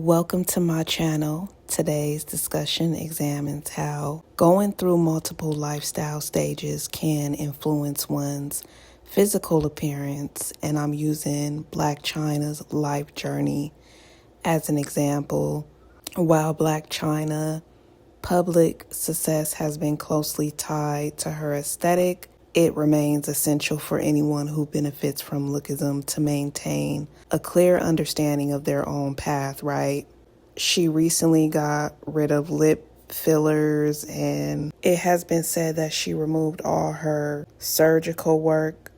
Welcome to my channel. Today's discussion examines how going through multiple lifestyle stages can influence one's physical appearance, and I'm using Blac Chyna's life journey as an example. While Blac Chyna public success has been closely tied to her aesthetic, it remains essential for anyone who benefits from lookism to maintain a clear understanding of their own path, right? She recently got rid of lip fillers, and it has been said that she removed all her surgical work.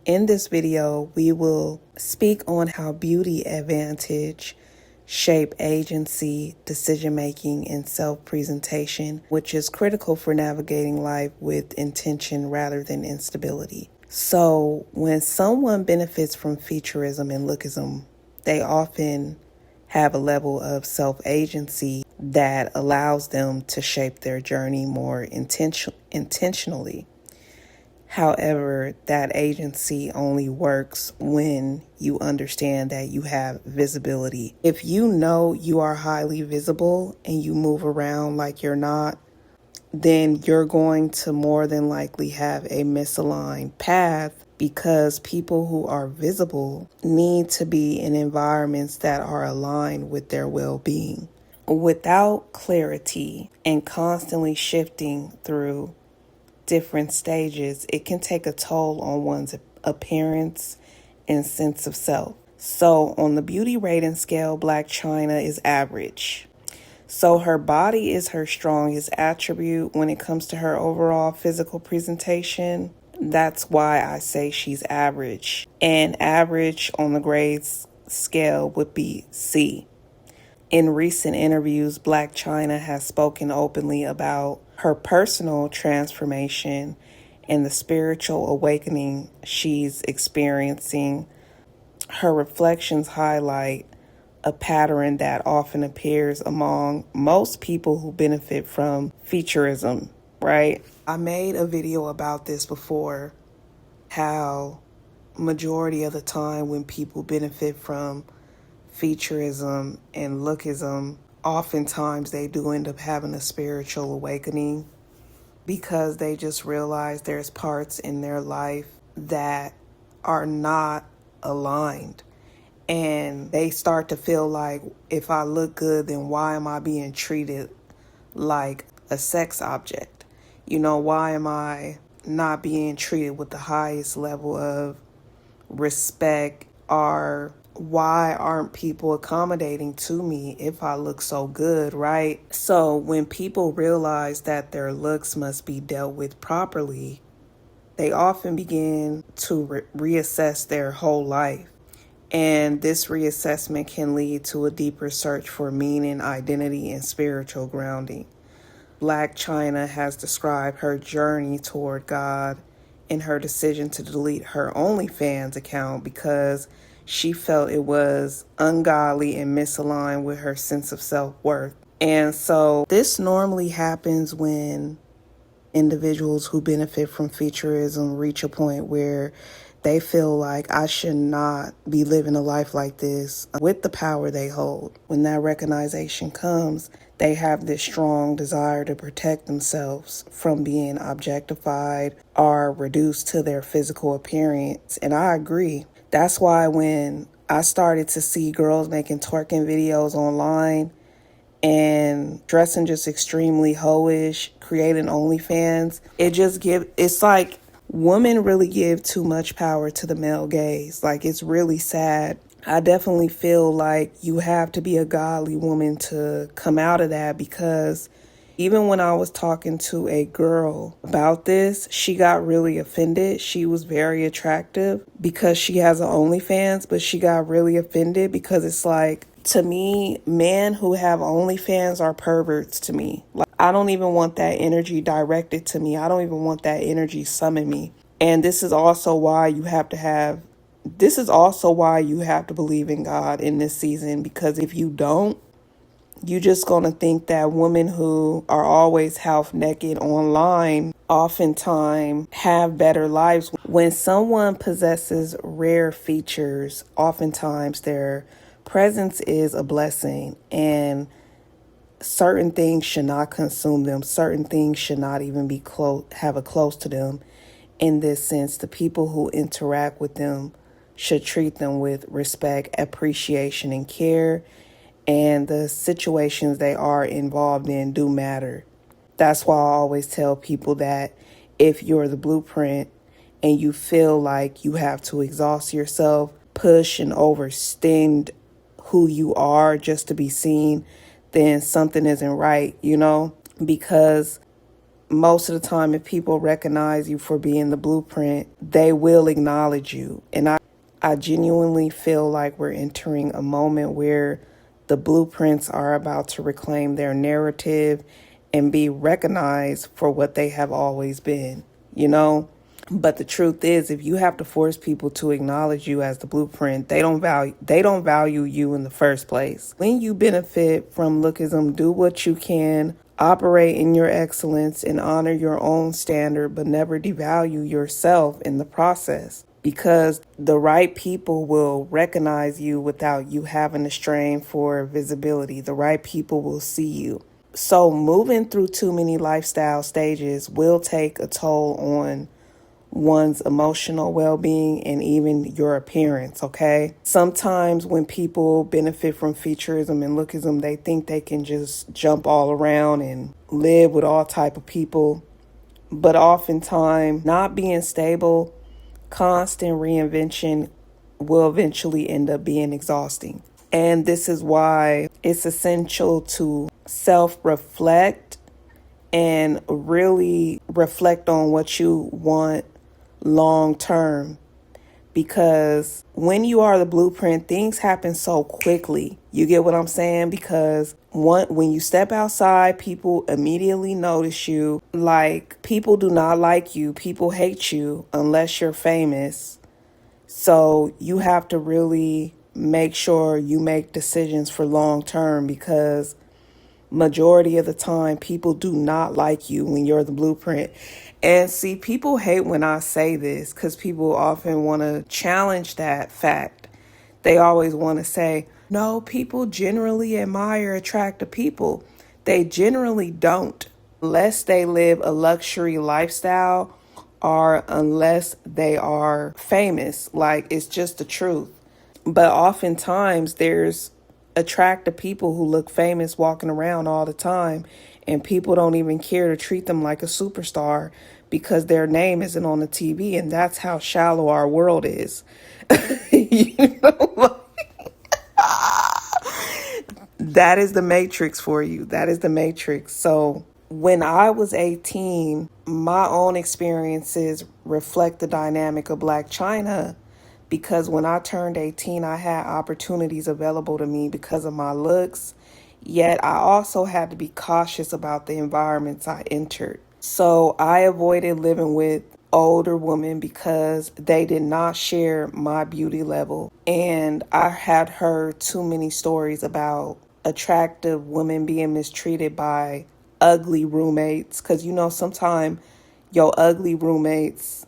In this video, we will speak on how beauty advantage shape agency, decision-making, and self-presentation, which is critical for navigating life with intention rather than instability. So when someone benefits from featurism and lookism, they often have a level of self-agency that allows them to shape their journey more intentionally. However, that agency only works when you understand that you have visibility. If you know you are highly visible and you move around like you're not, then you're going to more than likely have a misaligned path, because people who are visible need to be in environments that are aligned with their well-being. Without clarity and constantly shifting through different stages, it can take a toll on one's appearance and sense of self. So on the beauty rating scale, Blac Chyna is average. So her body is her strongest attribute when it comes to her overall physical presentation. That's why I say she's average. And average on the grades scale would be C. In recent interviews, Blac Chyna has spoken openly about her personal transformation and the spiritual awakening she's experiencing. Her reflections highlight a pattern that often appears among most people who benefit from featurism, right? I made a video about this before, how majority of the time when people benefit from featurism and lookism, oftentimes they do end up having a spiritual awakening, because they just realize there's parts in their life that are not aligned. And they start to feel like, if I look good, then why am I being treated like a sex object? Why am I not being treated with the highest level of respect? Or why aren't people accommodating to me if I look so good, right? So when people realize that their looks must be dealt with properly, they often begin to reassess their whole life. And this reassessment can lead to a deeper search for meaning, identity, and spiritual grounding. Blac Chyna has described her journey toward God in her decision to delete her OnlyFans account because she felt it was ungodly and misaligned with her sense of self-worth. And so this normally happens when individuals who benefit from featurism reach a point where they feel like, I should not be living a life like this with the power they hold. When that recognition comes, they have this strong desire to protect themselves from being objectified or reduced to their physical appearance. And I agree. That's why when I started to see girls making twerking videos online and dressing just extremely hoish, creating OnlyFans, it's like women really give too much power to the male gaze. Like, it's really sad. I definitely feel like you have to be a godly woman to come out of that, because even when I was talking to a girl about this, she got really offended. She was very attractive because she has an OnlyFans, but she got really offended because it's like, to me, men who have OnlyFans are perverts to me. Like, I don't even want that energy directed to me. I don't even want that energy summon me. And this is also why you have to believe in God in this season, because if you don't, you're just going to think that women who are always half naked online oftentimes have better lives. When someone possesses rare features, oftentimes they're Presence is a blessing, and certain things should not consume them. Certain things should not even be have a close to them. In this sense, the people who interact with them should treat them with respect, appreciation, and care. And the situations they are involved in do matter. That's why I always tell people that if you're the blueprint and you feel like you have to exhaust yourself, push and overextend who you are just to be seen, then something isn't right, because most of the time, if people recognize you for being the blueprint, they will acknowledge you. And I genuinely feel like we're entering a moment where the blueprints are about to reclaim their narrative and be recognized for what they have always been. But the truth is, if you have to force people to acknowledge you as the blueprint, they don't value you in the first place. When you benefit from lookism, do what you can, operate in your excellence, and honor your own standard, but never devalue yourself in the process. Because the right people will recognize you without you having to strain for visibility. The right people will see you. So moving through too many lifestyle stages will take a toll on one's emotional well-being and even your appearance, okay? Sometimes when people benefit from featurism and lookism, they think they can just jump all around and live with all type of people. But oftentimes, not being stable, constant reinvention will eventually end up being exhausting. And this is why it's essential to self-reflect and really reflect on what you want long term, because when you are the blueprint, things happen so quickly. You get what I'm saying? Because when you step outside, people immediately notice you. Like, people do not like you. People hate you unless you're famous. So you have to really make sure you make decisions for long term, because majority of the time, people do not like you when you're the blueprint. And see, people hate when I say this because people often want to challenge that fact. They always want to say, no, people generally admire attractive people. They generally don't, unless they live a luxury lifestyle or unless they are famous. Like, it's just the truth. But oftentimes there's attractive people who look famous walking around all the time, and people don't even care to treat them like a superstar because their name isn't on the TV. And that's how shallow our world is. That is the matrix for you. That is the matrix. So when I was 18, my own experiences reflect the dynamic of Blac Chyna, because when I turned 18, I had opportunities available to me because of my looks. Yet I also had to be cautious about the environments I entered. So I avoided living with older women because they did not share my beauty level. And I had heard too many stories about attractive women being mistreated by ugly roommates. Because, sometimes your ugly roommates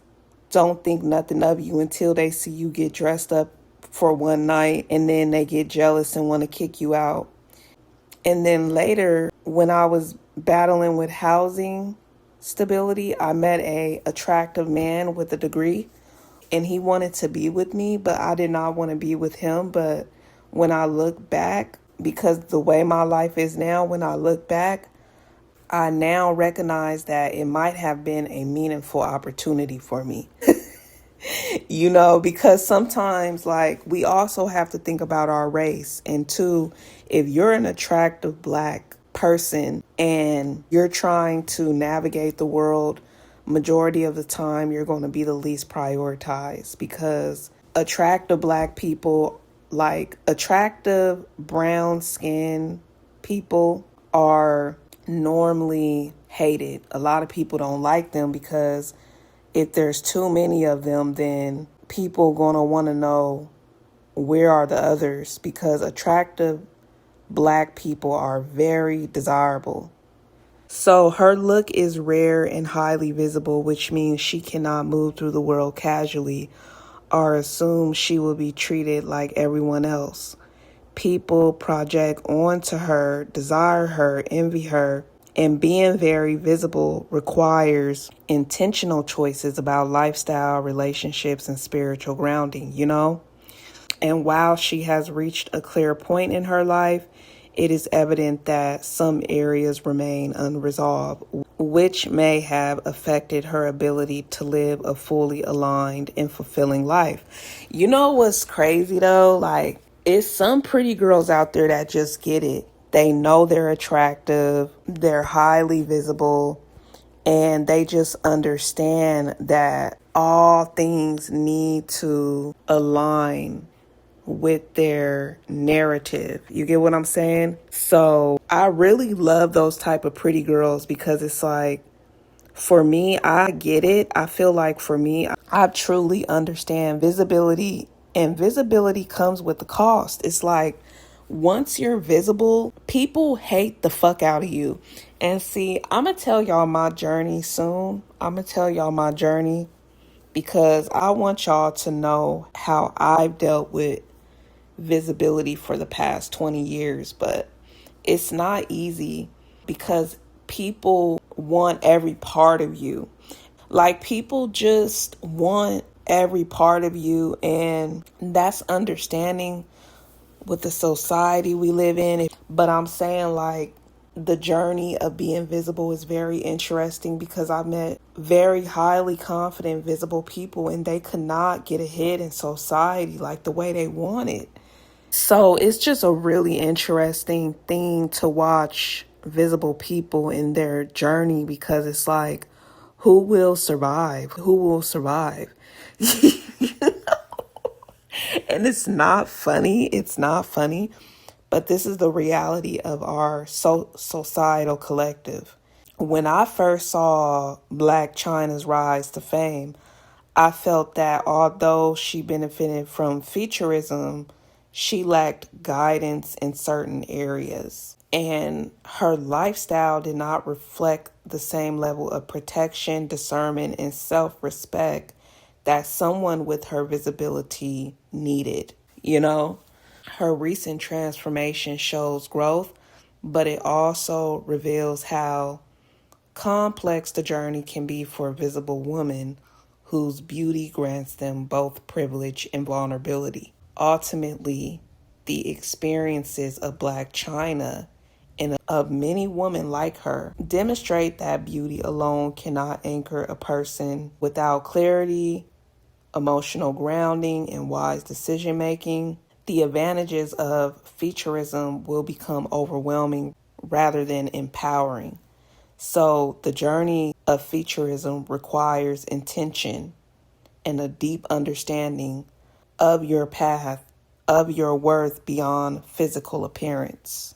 don't think nothing of you until they see you get dressed up for one night, and then they get jealous and want to kick you out. And then later, when I was battling with housing stability, I met a attractive man with a degree, and he wanted to be with me, but I did not want to be with him. But when I look back, because the way my life is now, when I look back, I now recognize that it might have been a meaningful opportunity for me. Because sometimes, like, we also have to think about our race. And two, if you're an attractive Black person and you're trying to navigate the world, majority of the time you're going to be the least prioritized, because attractive Black people, like attractive brown skin people, are normally hated. A lot of people don't like them because if there's too many of them, then people going to want to know where are the others, because attractive Black people are very desirable. So her look is rare and highly visible, which means she cannot move through the world casually or assume she will be treated like everyone else. people project onto her, desire her, envy her, and being very visible requires intentional choices about lifestyle, relationships, and spiritual grounding, you know? And while she has reached a clear point in her life, it is evident that some areas remain unresolved, which may have affected her ability to live a fully aligned and fulfilling life. You know what's crazy though? Like, it's some pretty girls out there that just get it. They know they're attractive, they're highly visible, and they just understand that all things need to align with their narrative. You get what I'm saying? So I really love those type of pretty girls because it's like, for me, I get it. I feel like for me, I truly understand visibility, and visibility comes with the cost. It's like, once you're visible, people hate the fuck out of you. And see, I'm going to tell y'all my journey soon. I'm going to tell y'all my journey because I want y'all to know how I've dealt with visibility for the past 20 years, but it's not easy because people want every part of you. Like, people just want every part of you, and that's understanding with the society we live in. But I'm saying, like, the journey of being visible is very interesting because I've met very highly confident, visible people, and they could not get ahead in society like the way they want it. So it's just a really interesting thing to watch visible people in their journey because it's like, who will survive? Who will survive? And it's not funny. It's not funny. But this is the reality of our societal collective. When I first saw Blac Chyna's rise to fame, I felt that although she benefited from featurism, she lacked guidance in certain areas. And her lifestyle did not reflect the same level of protection, discernment, and self-respect that someone with her visibility needed, you know? Her recent transformation shows growth, but it also reveals how complex the journey can be for a visible woman whose beauty grants them both privilege and vulnerability. Ultimately, the experiences of Blac Chyna and of many women like her demonstrate that beauty alone cannot anchor a person. Without clarity, emotional grounding, and wise decision making, the advantages of featurism will become overwhelming rather than empowering. So the journey of featurism requires intention and a deep understanding of your path, of your worth beyond physical appearance.